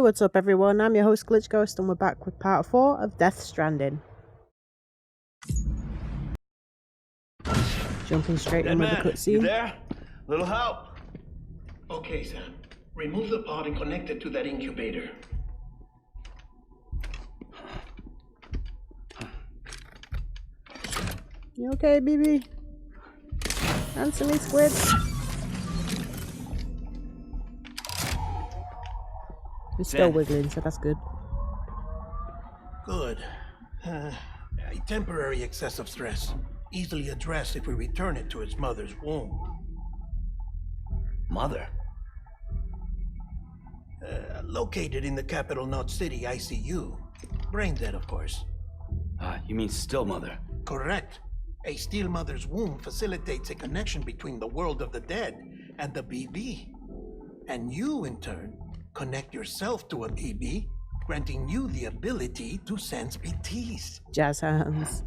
what's up everyone, I'm your host Glitch Ghost and we're back with part 4 of Death Stranding. Jumping straight in with the You cutscene. there? Little help. Okay, Sam. Remove the pod and connect it to that incubator. You okay, BB? Answer me, squid. It's still wiggling, so that's good. Good. A temporary excessive stress. Easily addressed if we return it to its mother's womb. Mother? Located in the capital Knot City ICU. Brain dead, of course. You mean still mother? Correct. A still mother's womb facilitates a connection between the world of the dead and the BB. And you, in turn, connect yourself to a BB, granting you the ability to sense BTs. Jazz hands.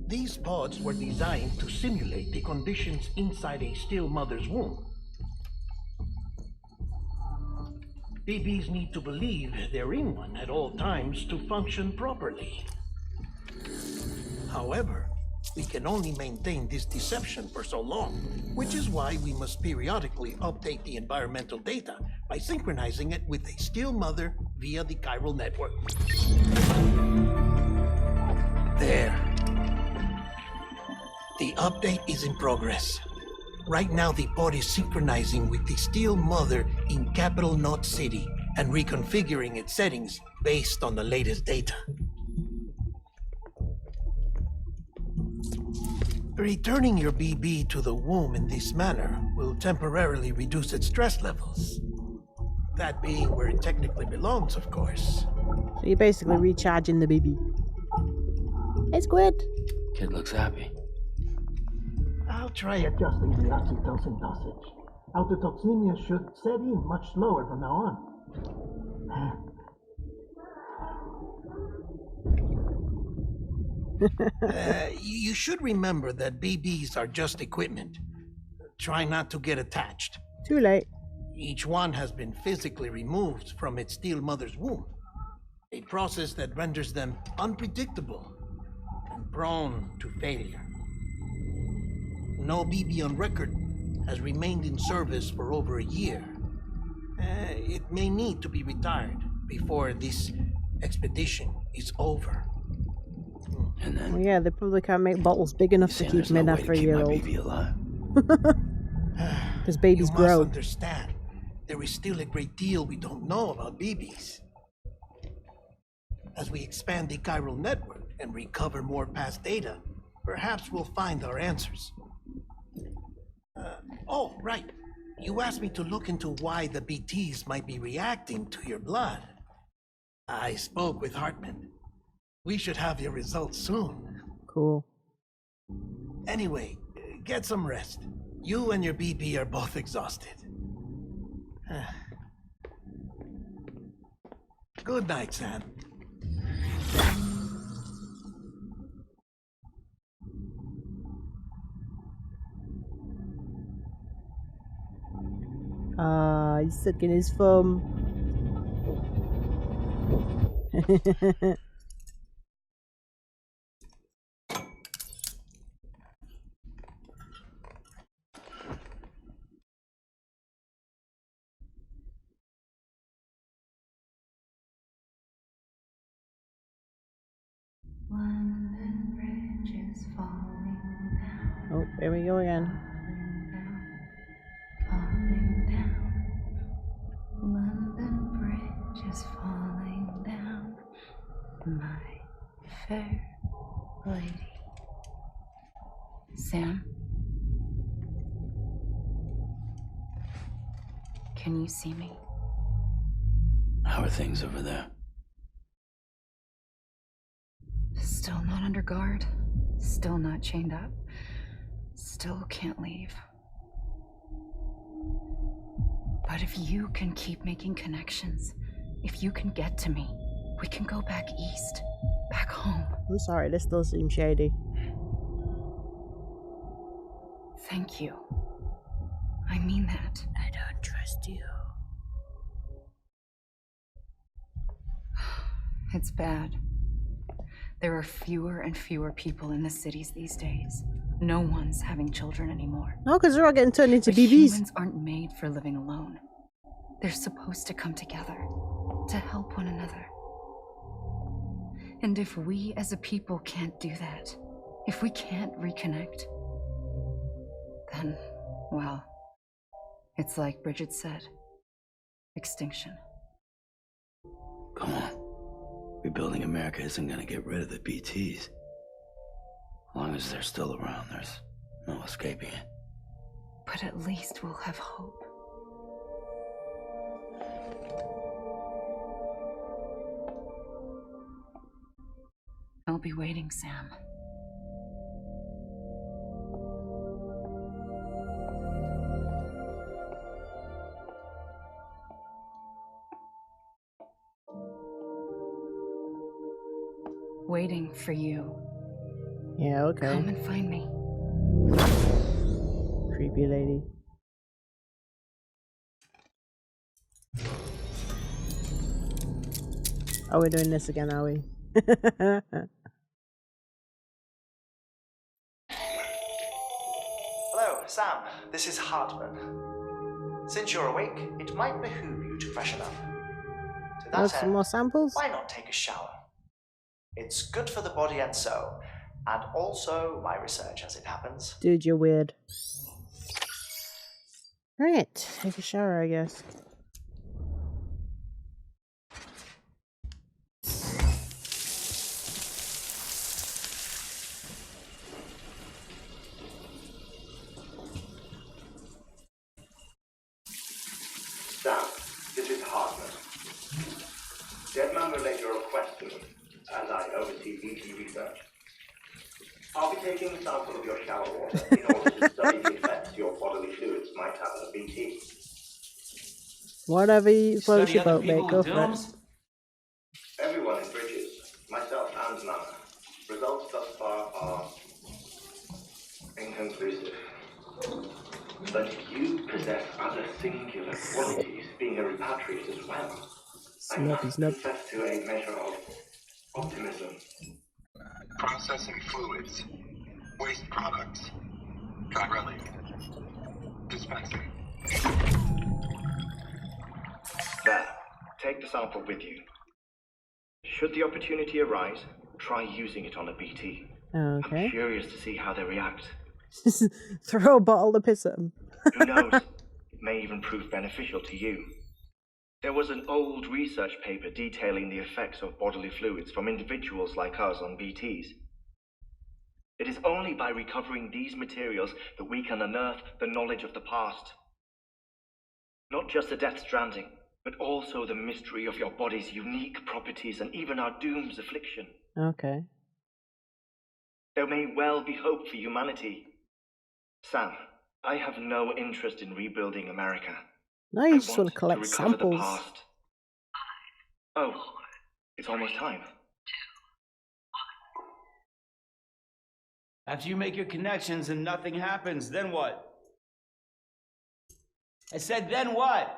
These pods were designed to simulate the conditions inside a still mother's womb. BBs need to believe they're in one at all times to function properly. However, we can only maintain this deception for so long, which is why we must periodically update the environmental data by synchronizing it with a still mother via the chiral network. There. The update is in progress. Right now, the pod is synchronizing with the still mother in capital Knot City and reconfiguring its settings based on the latest data. Returning your BB to the womb in this manner will temporarily reduce its stress levels. That being where it technically belongs, of course. So you're basically recharging the BB. Hey, squid. Kid looks happy. I'll try adjusting the oxytocin dosage. Autotoxemia should set in much slower from now on. You should remember that BBs are just equipment. Try not to get attached. Too late. Each one has been physically removed from its still mother's womb. A process that renders them unpredictable and prone to failure. No BB on record has remained in service for over a year. It may need to be retired before this expedition is over. And then? Well, yeah, they probably can't make bottles big enough to keep them in after a year old. Because babies you grow. must understand, there is still a great deal we don't know about BBs. As we expand the chiral network and recover more past data, perhaps we'll find our answers. Oh, right. You asked me to look into why the BTs might be reacting to your blood. I spoke with Hartman. We should have your results soon. Cool. Anyway, get some rest. You and your BB are both exhausted. Good night, Sam. He's sucking his thumb. London Bridge is falling down. Oh, there we go again. Falling down. London Bridge is falling down. My fair lady. Sam? Can you see me? How are things over there? Still not under guard. Still not chained up. Still can't leave. But if you can keep making connections, if you can get to me, we can go back east, back home. I'm sorry, this does seem shady. Thank you. I mean that. I don't trust you. It's bad. There are fewer and fewer people in the cities these days. No one's having children anymore. No, because they're all getting turned into But BBs. humans aren't made for living alone. They're supposed to come together, to help one another. And if we as a people can't do that, if we can't reconnect, then, well, it's like Bridget said, extinction. Come on. Rebuilding America isn't gonna get rid of the BTs. As long as they're still around, there's no escaping it. But at least we'll have hope. I'll be waiting, Sam. Waiting for you. Yeah, okay. Come and find me. Creepy lady. Oh, we're doing this again, are we? Hello, Sam. This is Hartman. Since you're awake, it might behoove you to freshen up. To that Want some end, more samples? why not take a shower? It's good for the body and soul, and also my research as it happens. Dude, you're weird. Right, take a shower, I guess. Sam, this is Hartman. Deadman relayed your request to me, and I oversee BT research. I'll be taking a sample of your shower water in order to study the effects your bodily fluids might have on a BT. Whatever floats your boat, mate. people Go in for it. domes? Everyone in Bridges, myself and Nana, results thus far are inconclusive. But you possess other singular qualities, being a repatriate as well. I must confess to a measure of optimism. Processing fluids. Waste products. Chiralic. Dispensing. There, take the sample with you. Should the opportunity arise, try using it on a BT. Okay. I'm curious to see how they react. Throw a bottle to piss at them. Who knows? It may even prove beneficial to you. There was an old research paper detailing the effects of bodily fluids from individuals like us on BTs. It is only by recovering these materials that we can unearth the knowledge of the past. Not just the Death Stranding, but also the mystery of your body's unique properties and even our doom's affliction. Okay. There may well be hope for humanity. Sam, I have no interest in rebuilding America. Now you I just want to collect recover the samples. past. Oh, it's almost time. After you make your connections and nothing happens, then what? I said, then what?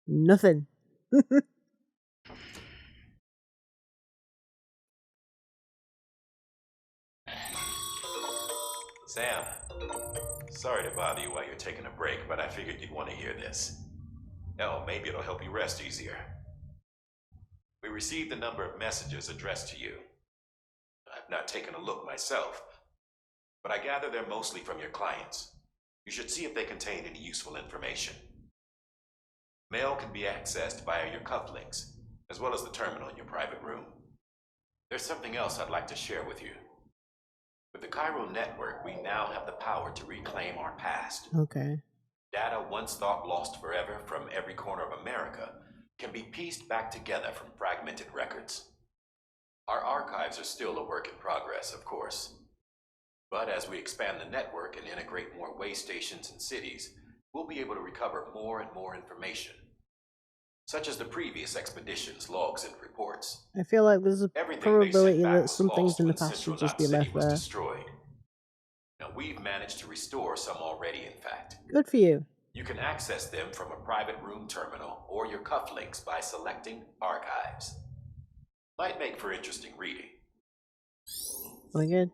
Nothing. Sam, sorry to bother you while you're taking a break, but I figured you'd want to hear this. Oh, maybe it'll help you rest easier. We received a number of messages addressed to you. I've not taken a look myself, but I gather they're mostly from your clients. You should see if they contain any useful information. Mail can be accessed via your cufflinks, as well as the terminal in your private room. There's something else I'd like to share with you. With the Chiral network, we now have the power to reclaim our past. Okay. Data once thought lost forever from every corner of America can be pieced back together from fragmented records. Our archives are still a work in progress, of course. But as we expand the network and integrate more way stations and cities, we'll be able to recover more and more information, such as the previous expedition's logs and reports. I feel like there's a Everything they probability sent back that was some things lost in the when past should Central just be Knot City left was there. destroyed. Now we've managed to restore some already, in fact. Good for you. You can access them from a private room terminal or your cufflinks by selecting Archives. Might make for interesting reading. We good?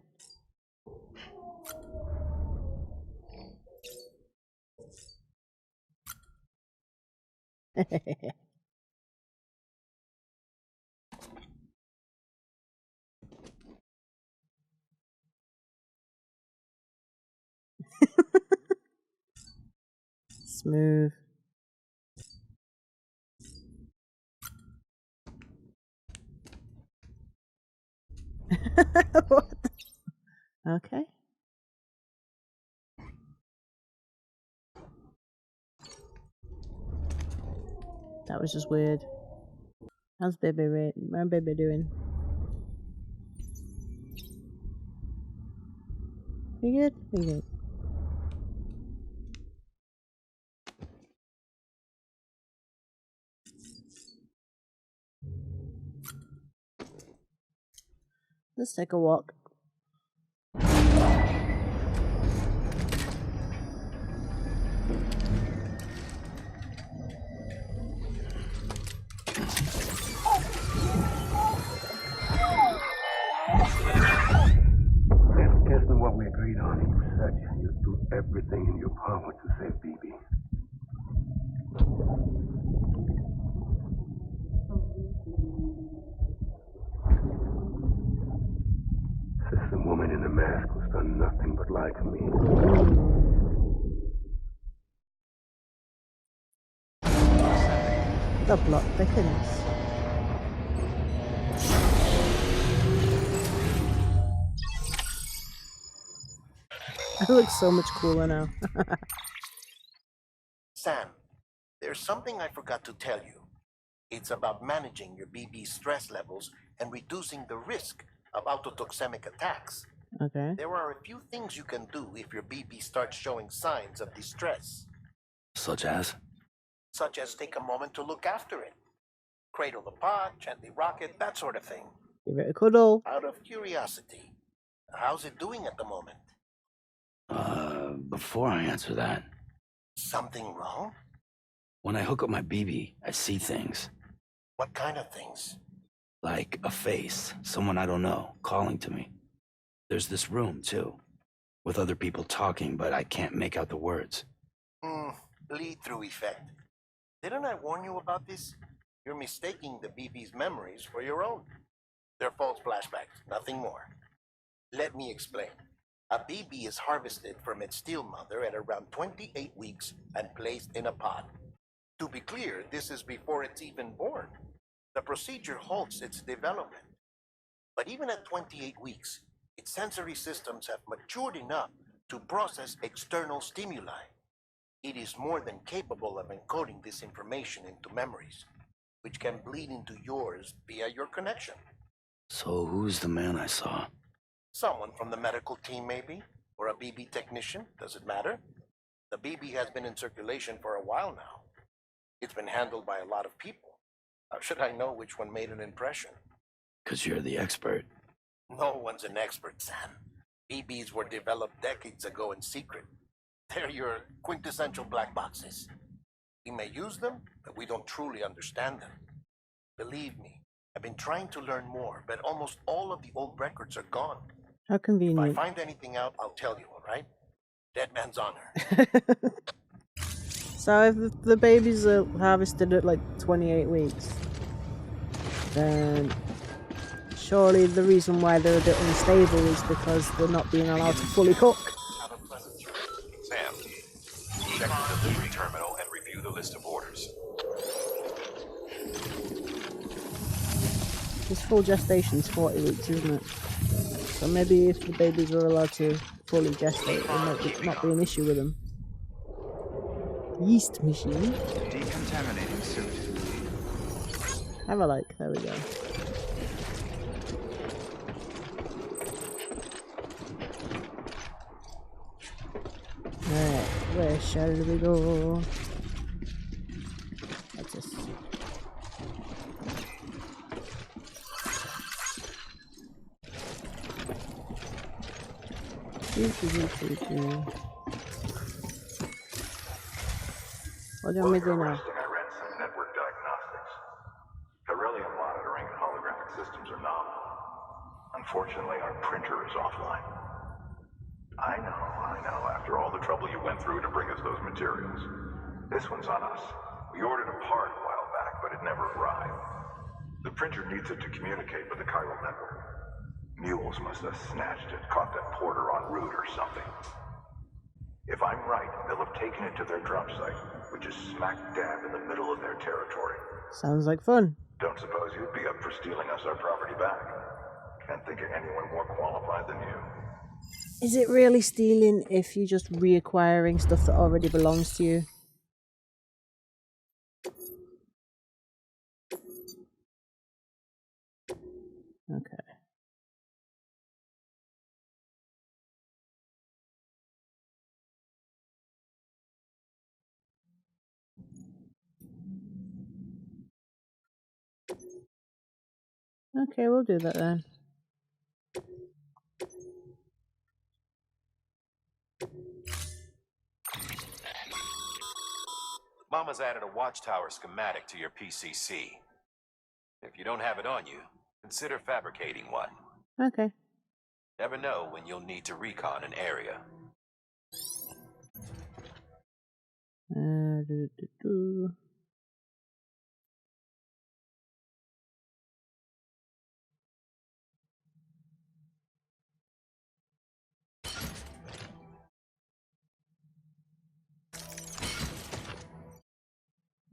Smooth. What the- Okay. That was just weird. How's baby doing? You good? You good? Let's take a walk. Guess what we agreed on. You said you'd do everything in your power to save BB. System woman in the mask who's done nothing but lie to me. The plot thickens. I look so much cooler now. Sam, there's something I forgot to tell you. It's about managing your BB stress levels and reducing the risk of autotoxemic attacks. Okay. There are a few things you can do if your BB starts showing signs of distress. Such as? Such as take a moment to look after it. Cradle the pot, gently rock it, that sort of thing. Give it a cuddle. Out of curiosity, how's it doing at the moment? Before I answer that, Something wrong? when I hook up my BB, I see things. What kind of things? Like a face, someone I don't know, calling to me. There's this room, too, with other people talking, but I can't make out the words. Bleed-through effect. Didn't I warn you about this? You're mistaking the BB's memories for your own. They're false flashbacks, nothing more. Let me explain. A BB is harvested from its steel mother at around 28 weeks and placed in a pod. To be clear, this is before it's even born. The procedure halts its development. But even at 28 weeks, its sensory systems have matured enough to process external stimuli. It is more than capable of encoding this information into memories, which can bleed into yours via your connection. So who's the man I saw? Someone from the medical team, maybe? Or a BB technician? Does it matter? The BB has been in circulation for a while now. It's been handled by a lot of people. How should I know which one made an impression? 'Cause you're the expert. No one's an expert, Sam. BBs were developed decades ago in secret. They're your quintessential black boxes. We may use them, but we don't truly understand them. Believe me, I've been trying to learn more, but almost all of the old records are gone. How If I convenient. find anything out, I'll tell you, all right? Dead man's honor. So if the babies are harvested at like 28 weeks, then surely the reason why they're a bit unstable is because they're not being allowed to fully cook. Sam, check the delivery terminal and review the list of orders. This full gestation's 40 weeks, isn't it? So maybe if the babies were allowed to fully gestate, there might not be an issue with them. Yeast machine. Decontaminating suit. Have a like. There we go. Alright, where shall we go? What's this? What do you want me to do now? Arresting, I ran some network diagnostics. Beryllium monitoring and holographic systems are novel. Unfortunately, our printer is offline. I know. After all the trouble you went through to bring us those materials. This one's on us. We ordered a part a while back, but it never arrived. The printer needs it to communicate with the chiral network. Mules must have snatched it, caught that porter en route or something. If I'm right, they'll have taken it to their drop site, which is smack dab in the middle of their territory. Sounds like fun. Don't suppose you'd be up for stealing us our property back? Can't think of anyone more qualified than you. Is it really stealing if you're just reacquiring stuff that already belongs to you? Okay. Okay, we'll do that then. Mama's added a watchtower schematic to your PCC. If you don't have it on you, consider fabricating one. Okay. Never know when you'll need to recon an area.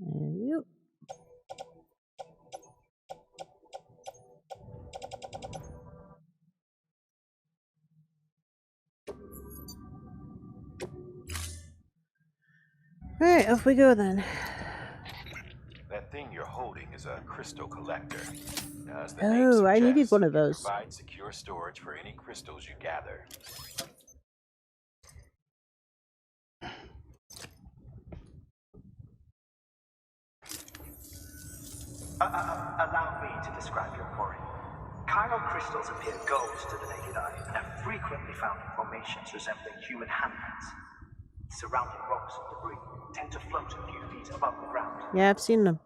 Yep. Alright, off we go then. That thing you're holding is a crystal collector. As the Oh, name I needed suggests, one of it those. provides secure storage for any crystals you gather. Allow me to describe your quarry. Chiral crystals appear gold to the naked eye and are frequently found in formations resembling human handprints. Surrounding rocks and debris tend to float a few feet above the ground. Yeah, I've seen them.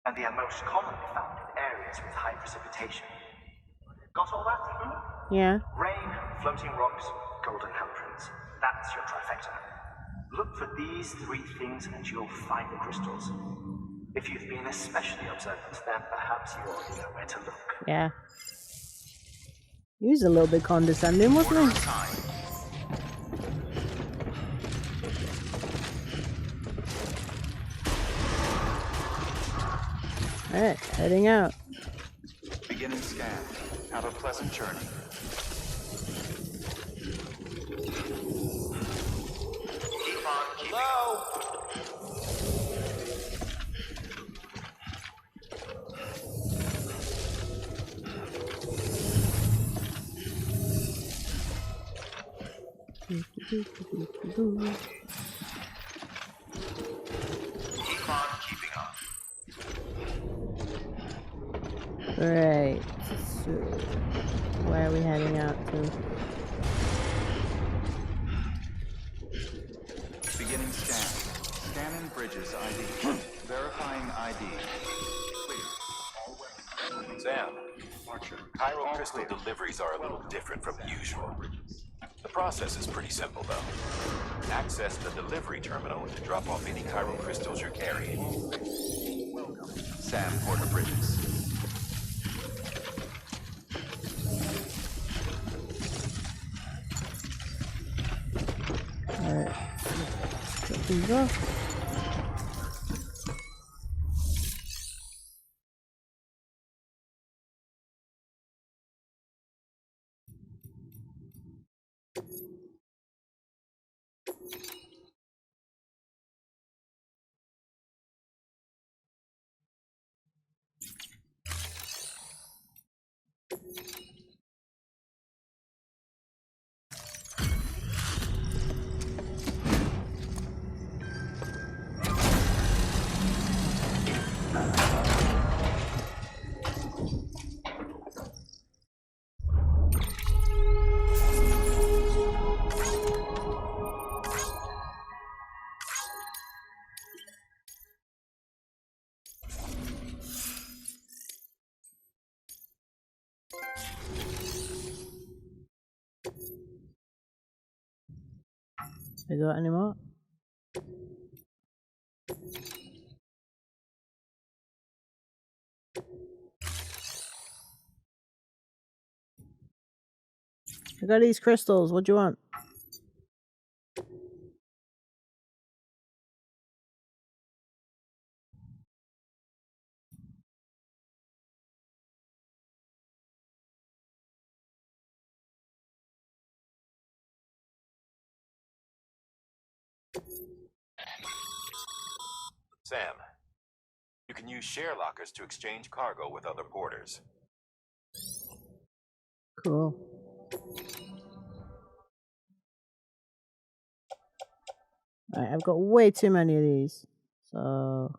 And they are most commonly found in areas with high precipitation. Got all that? Yeah. Rain, floating rocks, golden handprints. That's your trifecta. Look for these three things and you'll find the crystals. If you've been especially observant, then perhaps you already know where to look. Yeah. He was a little bit condescending, wasn't he? Alright, heading out. Beginning scan. Have a pleasant journey. Hello? Right. So, where are we heading out to? Beginning scan. Scanning bridges ID. Verifying ID. Clear. Sam, chiral crystal deliveries are a little different from usual. The process is pretty simple, though. Access the delivery terminal to drop off any chiral crystals you're carrying. Sam Porter Bridges. Alright. Shut things off. You got any more? I got these crystals. What do you want? Sam, you can use share lockers to exchange cargo with other porters. Cool. Right, I've got way too many of these. So...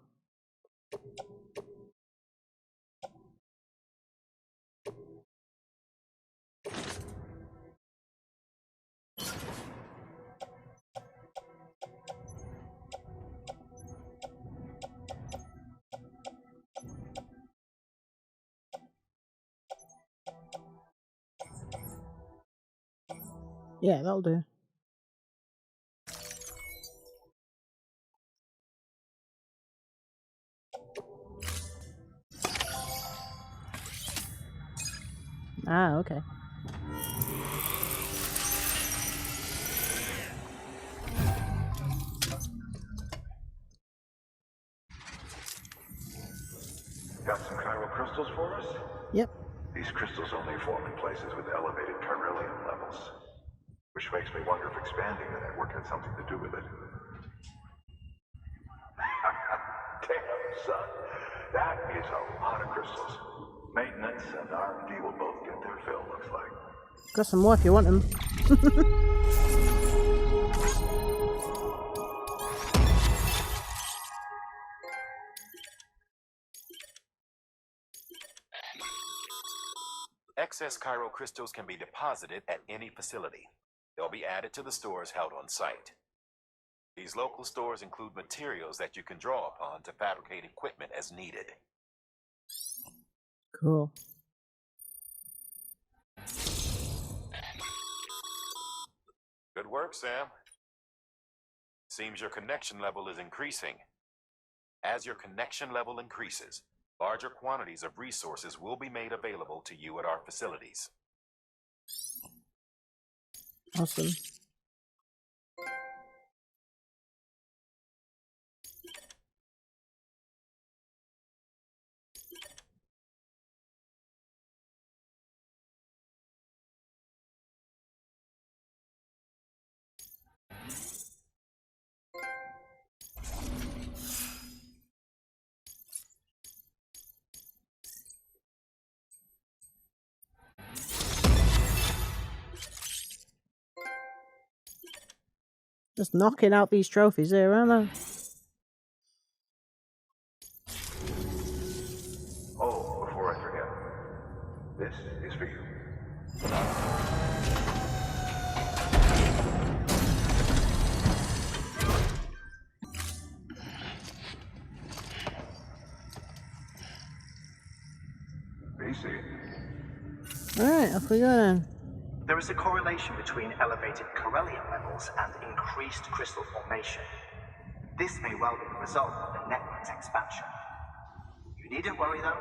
yeah, that'll do. Ah, okay. Got some chiral crystals for us? Yep. These crystals only form in places with elevated chiralium levels, which makes me wonder if expanding the network had something to do with it. Damn, son. That is a lot of crystals. Maintenance and R&D will both get their fill, looks like. Got some more if you want them. Excess chiral crystals can be deposited at any facility. They'll be added to the stores held on site. These local stores include materials that you can draw upon to fabricate equipment as needed. Cool. Good work, Sam. Seems your connection level is increasing. As your connection level increases, larger quantities of resources will be made available to you at our facilities. Awesome. Just knocking out these trophies here, aren't I? Oh, before I forget, this is for you. BC. Alright, off we go then. There is a correlation between elevated chiralium levels and increased crystal formation. This may well be the result of the network's expansion. You needn't worry though.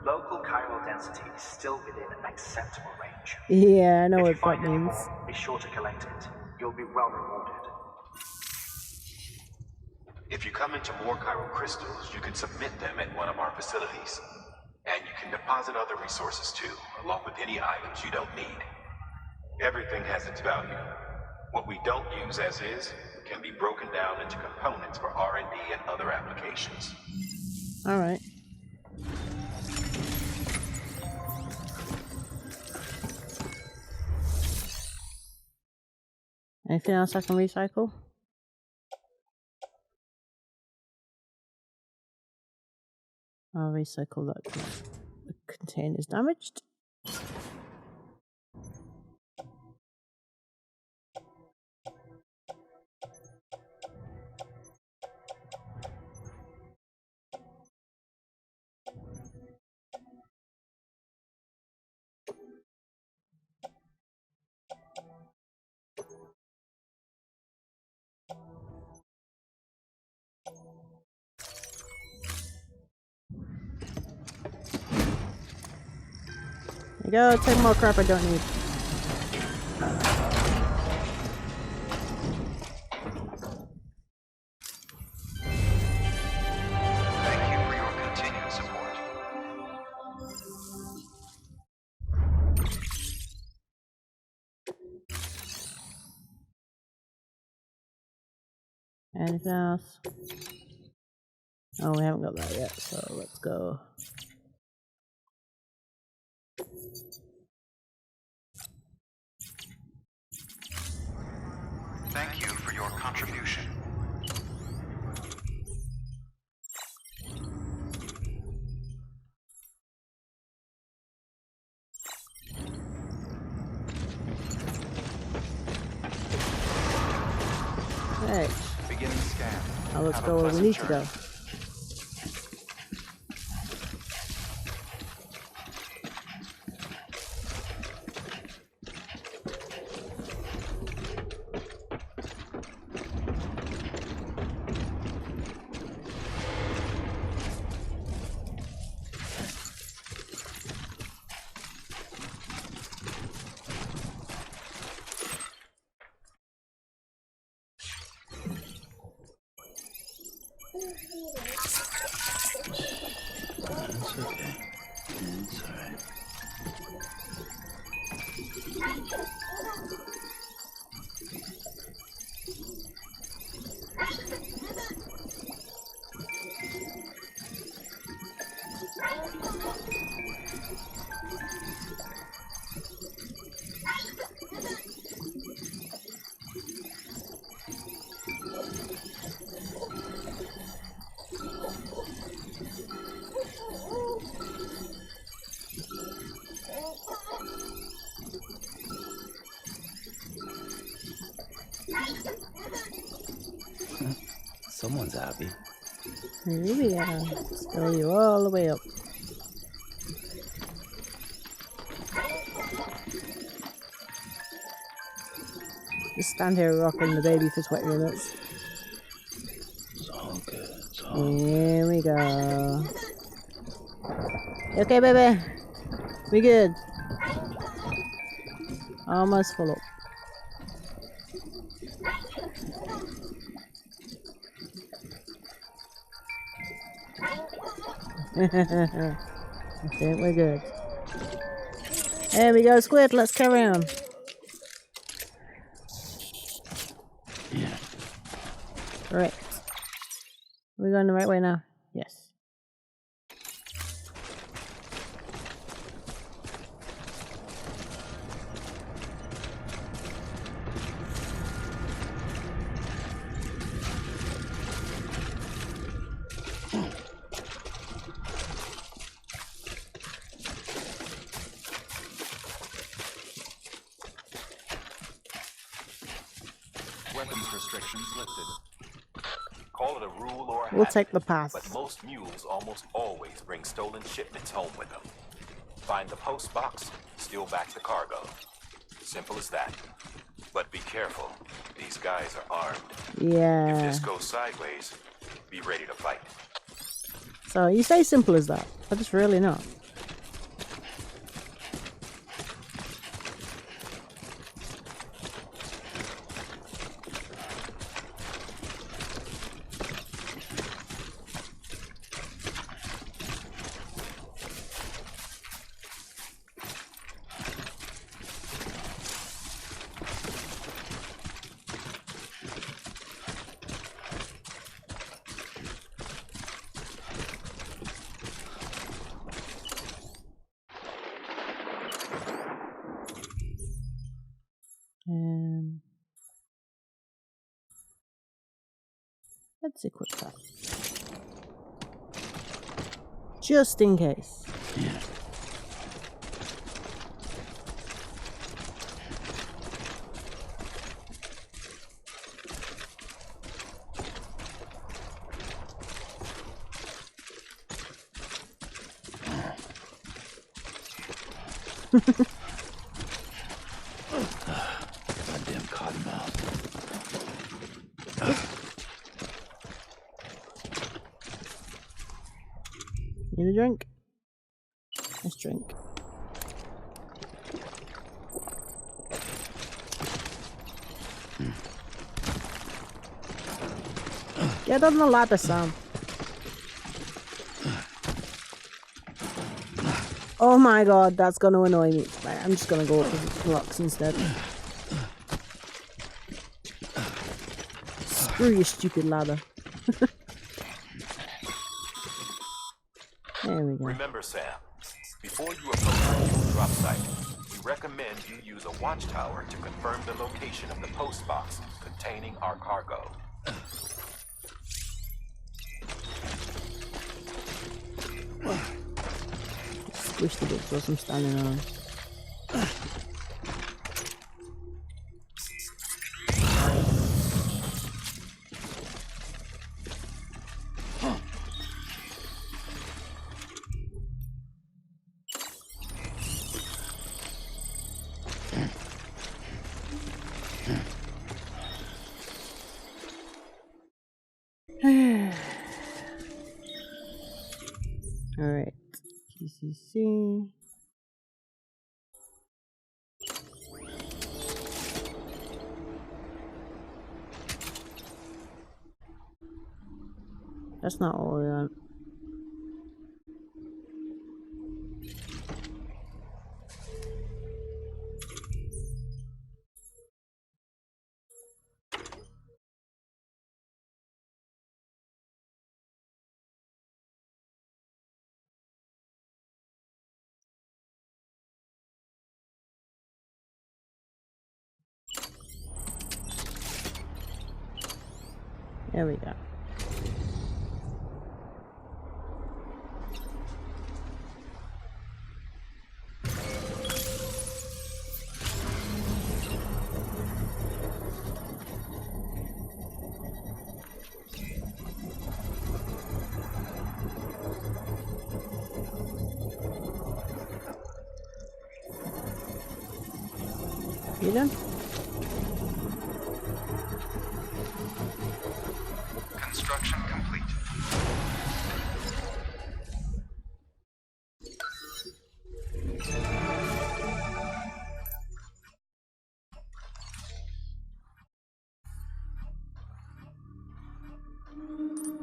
Local chiral density is still within an acceptable range. Yeah, I know If you what that find any means. more, be sure to collect it. You'll be well rewarded. If you come into more chiral crystals, you can submit them at one of our facilities. And you can deposit other resources too, along with any items you don't need. Everything has its value. What we don't use as is can be broken down into components for R&D and other applications. Alright. Anything else I can recycle? I'll recycle that because the container's damaged. you go, take more crap I don't need. Thank you for your continued support. Anything else? Oh, we haven't got that yet, so let's go. Thank you for your contribution. Hey, Beginning scan. now let's Have a go where we pleasant need to journey. go. It's okay. It's alright. Someone's happy. Here we go. Scroll you all the way up. Just stand here rocking the baby for 20 minutes. It's all good. It's all good. Here we go. You okay, baby? We good? Almost full up. I think we're good. There we go, Squid. Let's carry on. Yeah. Right. Are we going the right way now? Yes. Weapons restrictions lifted. Call it a rule or a We'll habit, take the path. but most mules almost always bring stolen shipments home with them. Find the post box, steal back the cargo. Simple as that. But be careful. These guys are armed. If Yeah. this goes sideways, be ready to fight. So you say simple as that, but it's really not. Let's equip that. Just in case. Yeah. Goddamn cottonmouth. Need a drink? Let's drink. Get on the ladder, Sam. Oh my god, that's gonna annoy me. Right, I'm just gonna go up the blocks instead. Screw your stupid ladder. There we go. Remember, Sam, before you approach the fuel drop site, we recommend you use a watchtower to confirm the location of the post box containing our cargo. Squish the bit because I'm standing on. Alright, TCC. That's not all we want. There we go. You done? Construction complete.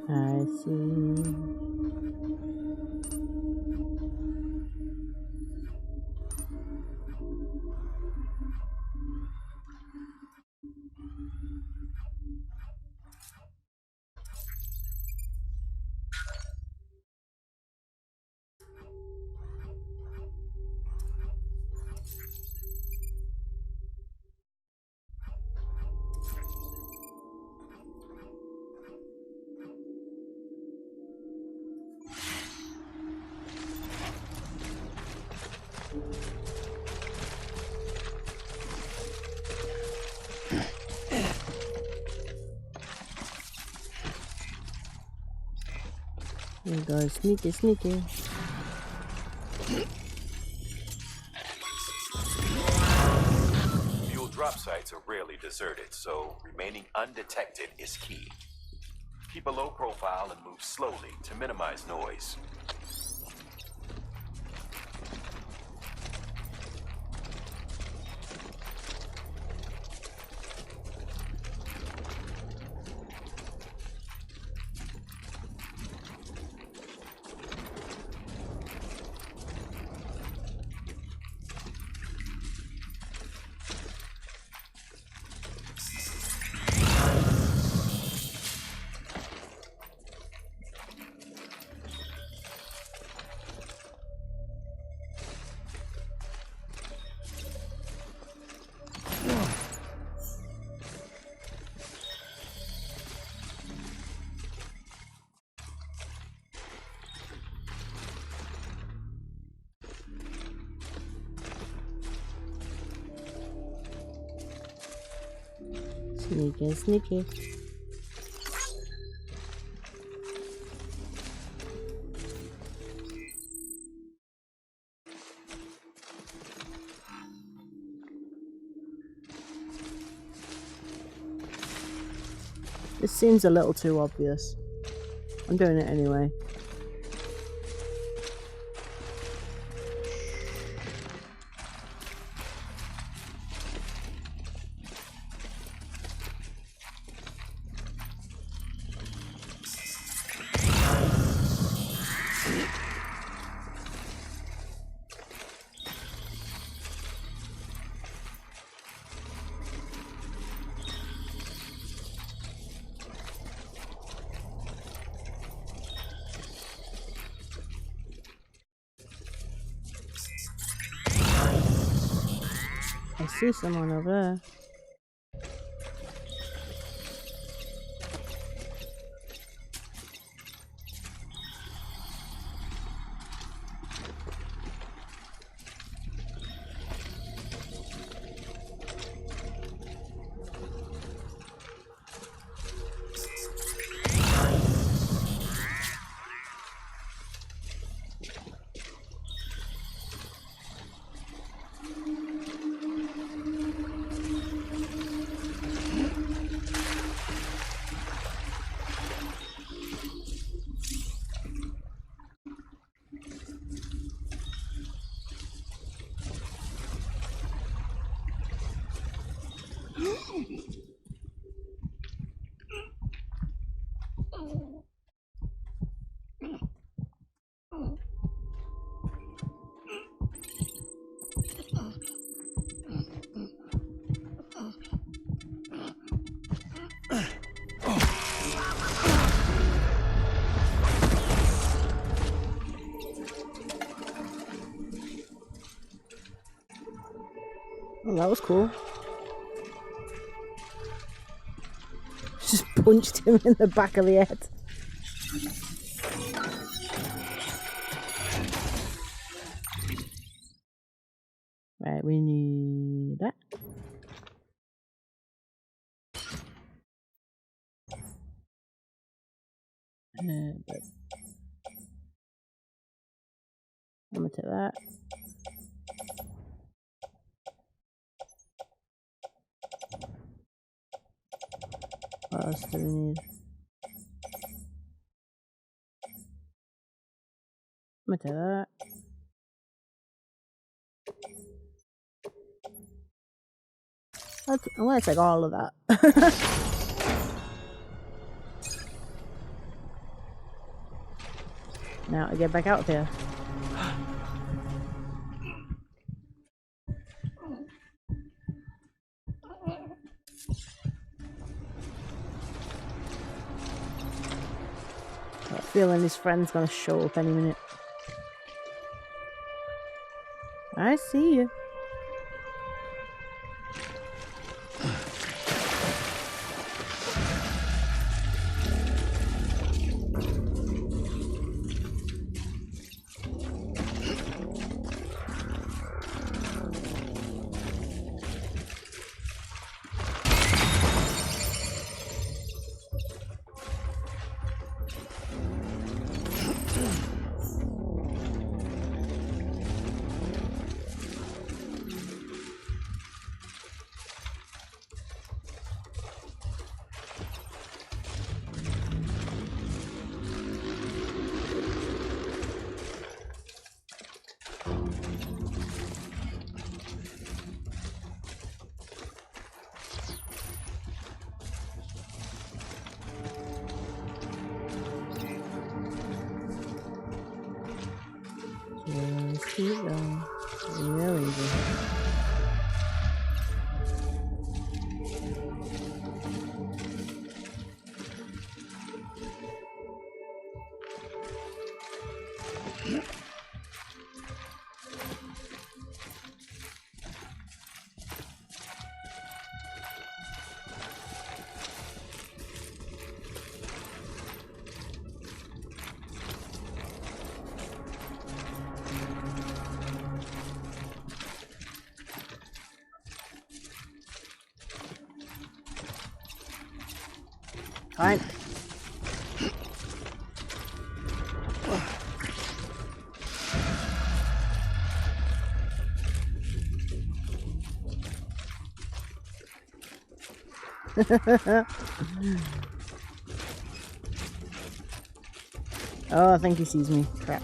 I see. There you go, sneaky, sneaky. Fuel drop sites are rarely deserted, so remaining undetected is key. Keep a low profile and move slowly to minimize noise. Sneaky, sneaky. This seems a little too obvious. I'm doing it anyway. I see someone over there. Oh, that was cool. Just punched him in the back of the head. Right, we need that. I'm gonna take that. What else do we need? I'm gonna take that. I'm gonna take all of that. Now to get back out there. I have a feeling his friend's gonna show up any minute. I see you. Just keep going. Real easy. Fine. Oh, I think he sees me. Crap.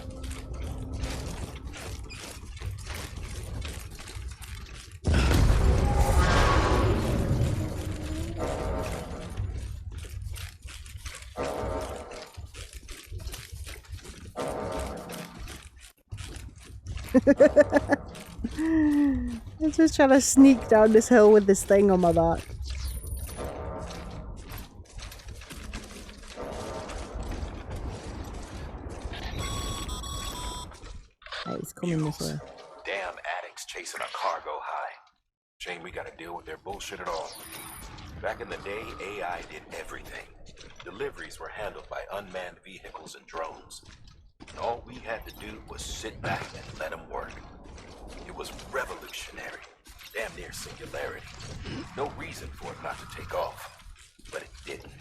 I'm just trying to sneak down this hill with this thing on my back. Hey, he's coming this way. Damn addicts chasing a cargo high. Shame we gotta deal with their bullshit at all. Back in the day, AI did everything. Deliveries were handled by unmanned vehicles and drones. And all we had to do was sit back and let them work. It was revolutionary. Damn near singularity. No reason for it not to take off. But it didn't.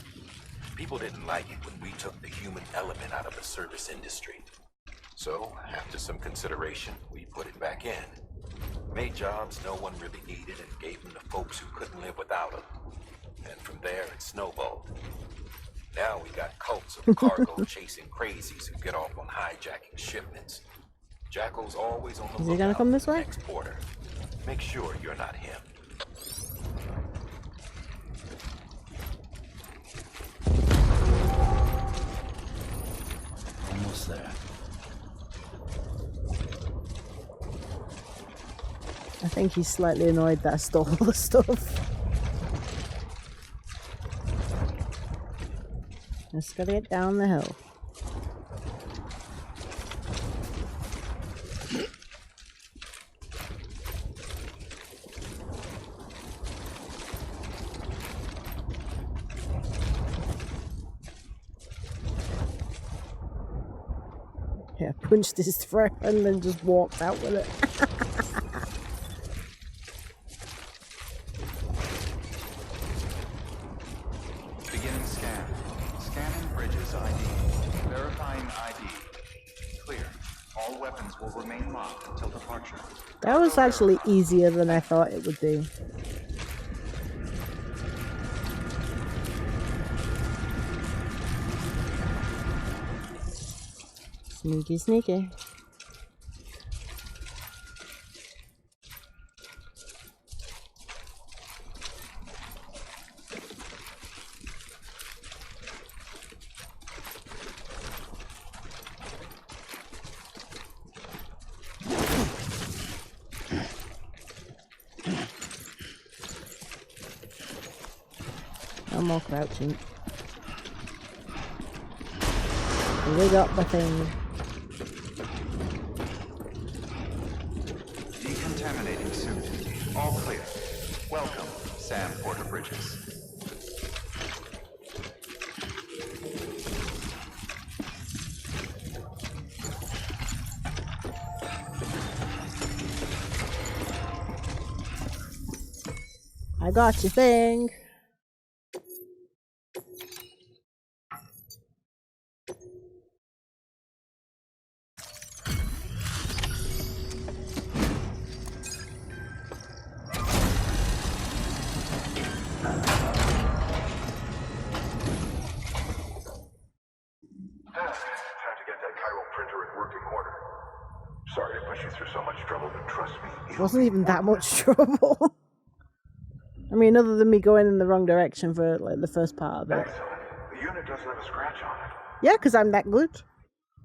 People didn't like it when we took the human element out of the service industry. So, after some consideration, we put it back in. Made jobs no one really needed and gave them to folks who couldn't live without them. And from there, it snowballed. Now we got cults of cargo chasing crazies who get off on hijacking shipments. Jackal's always on the Is he gonna lookout come for this the way? next porter. Make sure you're not him. Almost there. I think he's slightly annoyed that I stole all the stuff. Just gotta get down the hill. Yeah, punched his throat and then just walked out with it. Beginning scan. Scanning Bridges ID. Verifying ID. Clear. All weapons will remain locked until departure. That was actually easier than I thought it would be. Sneaky, sneaky. No more crouching. Rig up the thing. Decontaminating suit. All clear. Welcome, Sam Porter Bridges. I got your thing. Time to get that chiral printer in working order. Sorry to put you through so much trouble, but trust me, It wasn't even that much trouble. I mean, other than me going in the wrong direction for like the first part of it. excellent. The unit doesn't have a scratch on it. Yeah, because I'm that good.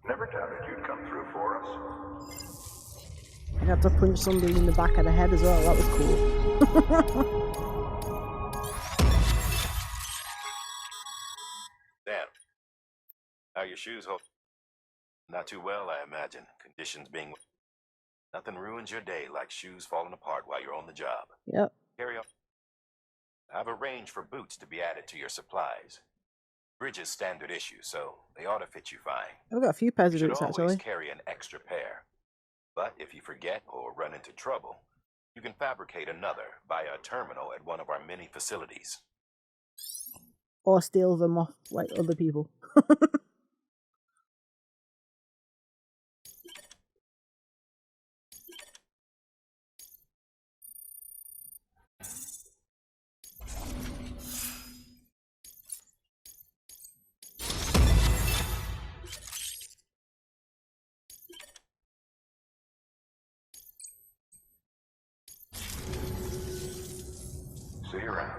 Never doubted you'd come through for us. I got to punch somebody in the back of the head as well. That was cool. Damn. How your shoes hold? Not too well, I imagine. Conditions being... Nothing ruins your day like shoes falling apart while you're on the job. Yep. Carry on. I've arranged for boots to be added to your supplies. Bridges standard issue, so they ought to fit you fine. I've got a few pairs You of should boots always actually. carry an extra pair. But if you forget or run into trouble, you can fabricate another via a terminal at one of our many facilities. Or steal them off like other people. See you around.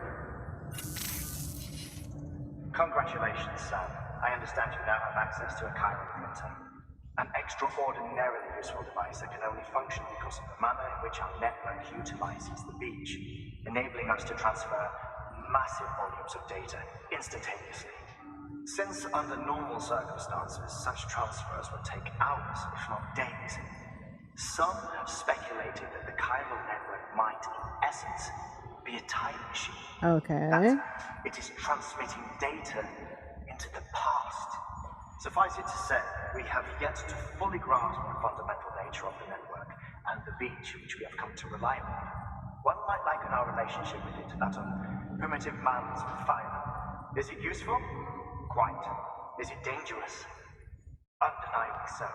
Congratulations, Sam. I understand you now have access to a chiral printer. An extraordinarily useful device that can only function because of the manner in which our network utilizes the beach, enabling us to transfer massive volumes of data instantaneously. Since under normal circumstances, such transfers would take hours, if not days, some have speculated that the chiral network might, in essence, be a time machine. Okay. That it is transmitting data into the past. Suffice it to say, we have yet to fully grasp the fundamental nature of the network and the beach which we have come to rely on. One might liken our relationship with it to that of primitive man's with fire. Is it useful? Quite. Is it dangerous? Undeniably so.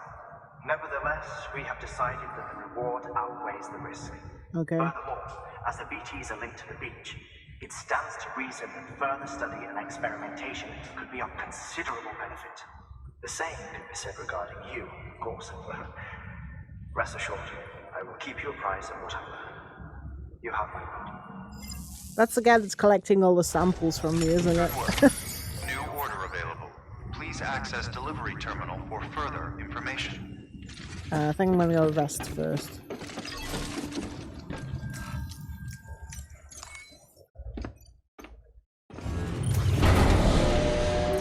Nevertheless, we have decided that the reward outweighs the risk. Okay. Furthermore, as the BTs are linked to the beach, it stands to reason that further study and experimentation could be of considerable benefit. The same can be said regarding you, of course, and rest assured, I will keep you apprised of what I learn. You have my word. That's the guy that's collecting all the samples from me, isn't it? New order available. Please access delivery terminal for further information. I think I'm gonna go rest first.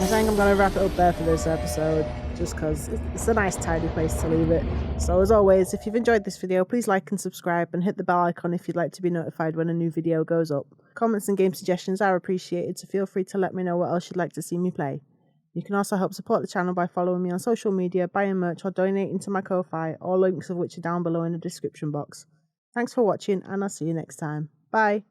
I think I'm going to wrap it up there for this episode, just because it's a nice tidy place to leave it. So as always, if you've enjoyed this video, please like and subscribe and hit the bell icon if you'd like to be notified when a new video goes up. Comments and game suggestions are appreciated, so feel free to let me know what else you'd like to see me play. You can also help support the channel by following me on social media, buying merch or donating to my Ko-Fi, all links of which are down below in the description box. Thanks for watching and I'll see you next time. Bye!